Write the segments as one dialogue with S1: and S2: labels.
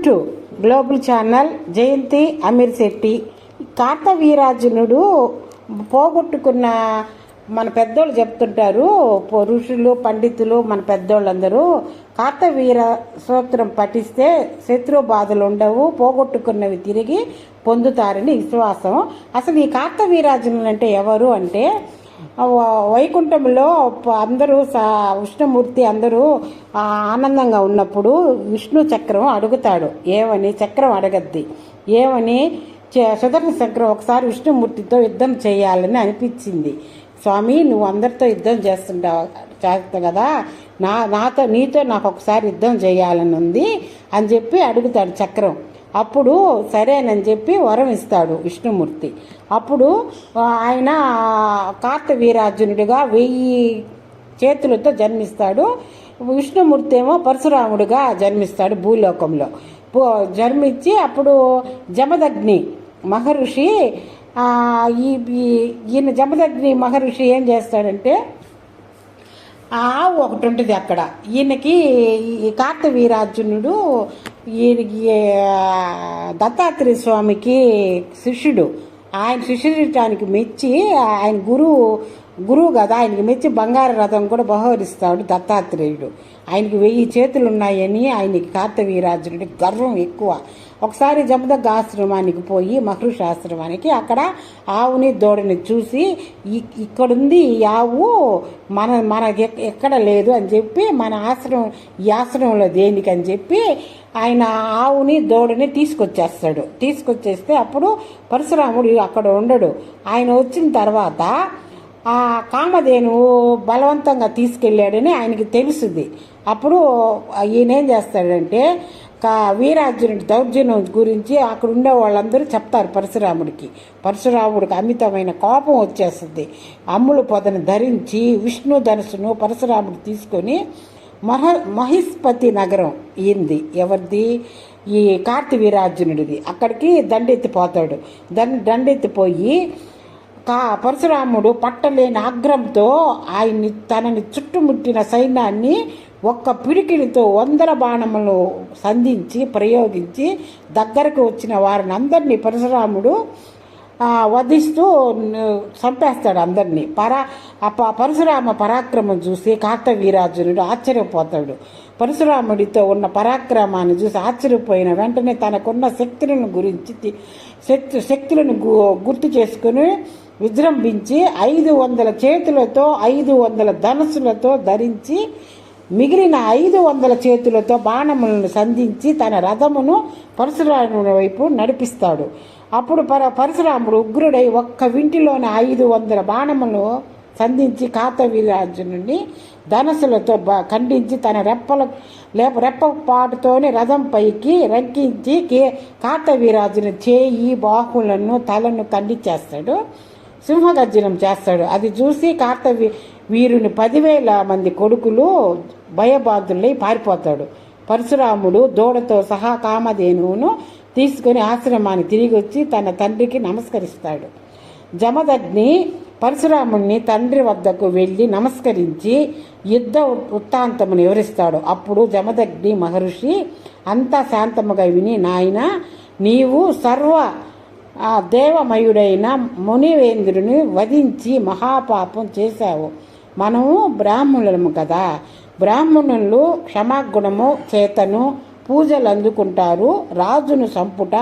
S1: To global channel. Jayanti Amir Shetty. కార్తవీరార్జునుడు పోగొట్టుకున్న మన పెద్దోళ్ళు చెప్తుంటారు, ఋషులు పండితులు మన పెద్దోళ్ళందరూ కార్తవీర సూత్రం పఠిస్తే శత్రు బాధలు ఉండవు, పోగొట్టుకున్నవి తిరిగి పొందుతారని విశ్వాసం. అసలు ఈ కార్తవీరార్జునులు అంటే ఎవరు అంటే, వైకుంఠంలో అందరూ విష్ణుమూర్తి అందరూ ఆనందంగా ఉన్నప్పుడు విష్ణు చక్రం అడుగుతాడు. ఏమని? చక్రం అడగద్ది. ఏమని? సుదర్శన చక్రం ఒకసారి విష్ణుమూర్తితో యుద్ధం చేయాలని అనిపించింది. స్వామి, నువ్వు అందరితో యుద్ధం చేస్తావు కదా, నీతో నాకు ఒకసారి యుద్ధం చేయాలని ఉంది అని చెప్పి అడుగుతాడు చక్రం. అప్పుడు సరేనని చెప్పి వరం ఇస్తాడు విష్ణుమూర్తి. అప్పుడు ఆయన కార్తవీరార్జునుడిగా 1000 చేతులతో జన్మిస్తాడు. విష్ణుమూర్తి ఏమో పరశురాముడిగా జన్మిస్తాడు భూలోకంలో. జన్మించి అప్పుడు జమదగ్ని మహర్షి, ఈయన జమదగ్ని మహర్షి ఏం చేస్తాడంటే, ఆవు ఒకటి ఉంటుంది అక్కడ. ఈయనకి ఈ కార్తవీరార్జునుడు ఈయనకి దత్తాత్రేయ స్వామికి శిష్యుడు. ఆయన శిష్యుడిటానికి మెచ్చి, ఆయన గురువు కదా, ఆయనకి మెచ్చి బంగారు రథం కూడా బహుకరిస్తాడు దత్తాత్రేయుడు. ఆయనకి 1000 చేతులు ఉన్నాయని ఆయనకి కార్తవీరార్జునుడికి గర్వం ఎక్కువ. ఒకసారి జమదగ్ని ఆశ్రమానికి పోయి, మహర్షి ఆశ్రమానికి, అక్కడ ఆవుని దూడని చూసి, ఇక్కడుంది ఈ ఆవు, మనకి ఎక్కడ లేదు అని చెప్పి, మన ఈ ఆశ్రమంలో దేనికి అని చెప్పి ఆయన ఆవుని దూడని తీసుకొచ్చేస్తే అప్పుడు పరశురాముడు అక్కడ ఉండడు. ఆయన వచ్చిన తర్వాత ఆ కామధేనువు బలవంతంగా తీసుకెళ్ళాడని ఆయనకి తెలుస్తుంది. అప్పుడు ఈయన ఏం చేస్తాడంటే, వీరార్జునుడి దౌర్జన్యం గురించి అక్కడ ఉండే వాళ్ళందరూ చెప్తారు పరశురాముడికి అమితమైన కోపం వచ్చేస్తుంది. అమ్ముల పొదను ధరించి విష్ణు ధనుసును పరశురాముడు తీసుకొని మహిస్పతి నగరం ఈంది, ఎవరిది? ఈ కార్తవీరార్జునుడిది. అక్కడికి దండెత్తిపోతాడు. దండెత్తిపోయి పరశురాముడు పట్టలేని ఆగ్రహంతో తనని చుట్టుముట్టిన సైన్యాన్ని ఒక్క పిడికిలితో 100 బాణములు సంధించి ప్రయోగించి దగ్గరకు వచ్చిన వారిని అందరినీ పరశురాముడు వధిస్తూ చంపేస్తాడు అందరినీ. పరశురామ పరాక్రమం చూసి కార్తవీరార్జునుడు ఆశ్చర్యపోతాడు. పరశురాముడితో ఉన్న పరాక్రమాన్ని చూసి ఆశ్చర్యపోయిన వెంటనే తనకున్న శక్తులను గుర్తు చేసుకుని విజృంభించి 500 చేతులతో 500 ధనుసులతో ధరించి మిగిలిన 500 చేతులతో బాణములను సంధించి తన రథమును పరశురాముని వైపు నడిపిస్తాడు. అప్పుడు పరశురాముడు ఉగ్రుడై ఒక్క వింటిలోని 500 బాణములు సంధించి కార్తవీరార్జునుడిని ధనస్సులతో ఖండించి తన రెప్పపాటుతోనే రథం పైకి రంకించి కార్తవీరార్జును చేయి, బాహులను, తలను ఖండించేస్తాడు. సింహగర్జనం చేస్తాడు. అది చూసి వీరుని 10,000 మంది కొడుకులు భయబాధులై పారిపోతాడు. పరశురాముడు దూడతో సహా కామధేనువును తీసుకుని ఆశ్రమానికి తిరిగి వచ్చి తన తండ్రికి నమస్కరిస్తాడు. జమదగ్ని పరశురాముడిని తండ్రి వద్దకు వెళ్ళి నమస్కరించి యుద్ధ వృత్తాంతమును వివరిస్తాడు. అప్పుడు జమదగ్ని మహర్షి అంతా శాంతముగా విని, నాయన, నీవు సర్వ దేవమయుడైన మునివేంద్రుని వధించి మహాపాపం చేశావు. మనము బ్రాహ్మణులము కదా, బ్రాహ్మణులు క్షమాగుణము చేతను పూజలు అందుకుంటారు. రాజును సంపుట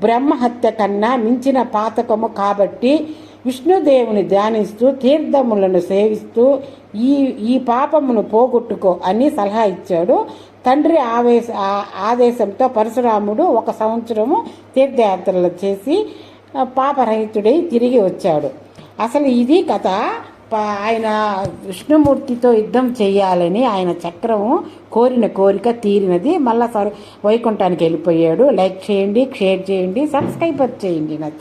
S1: బ్రహ్మహత్య కన్నా మించిన పాతకము కాబట్టి విష్ణుదేవుని ధ్యానిస్తూ తీర్థములను సేవిస్తూ ఈ పాపమును పోగొట్టుకో అని సలహా ఇచ్చాడు. తండ్రి ఆదేశంతో పరశురాముడు 1 సంవత్సరము తీర్థయాత్రలు చేసి పాపరహితుడై తిరిగి వచ్చాడు. అసలు ఇది కథ. ఆయన విష్ణుమూర్తితో యుద్ధం చేయాలని ఆయన చక్రము కోరిన కోరిక తీరినది. మళ్ళా వైకుంఠానికి వెళ్ళిపోయాడు. లైక్ చేయండి, షేర్ చేయండి, సబ్స్క్రైబ్ చేయండి. నచ్చింది.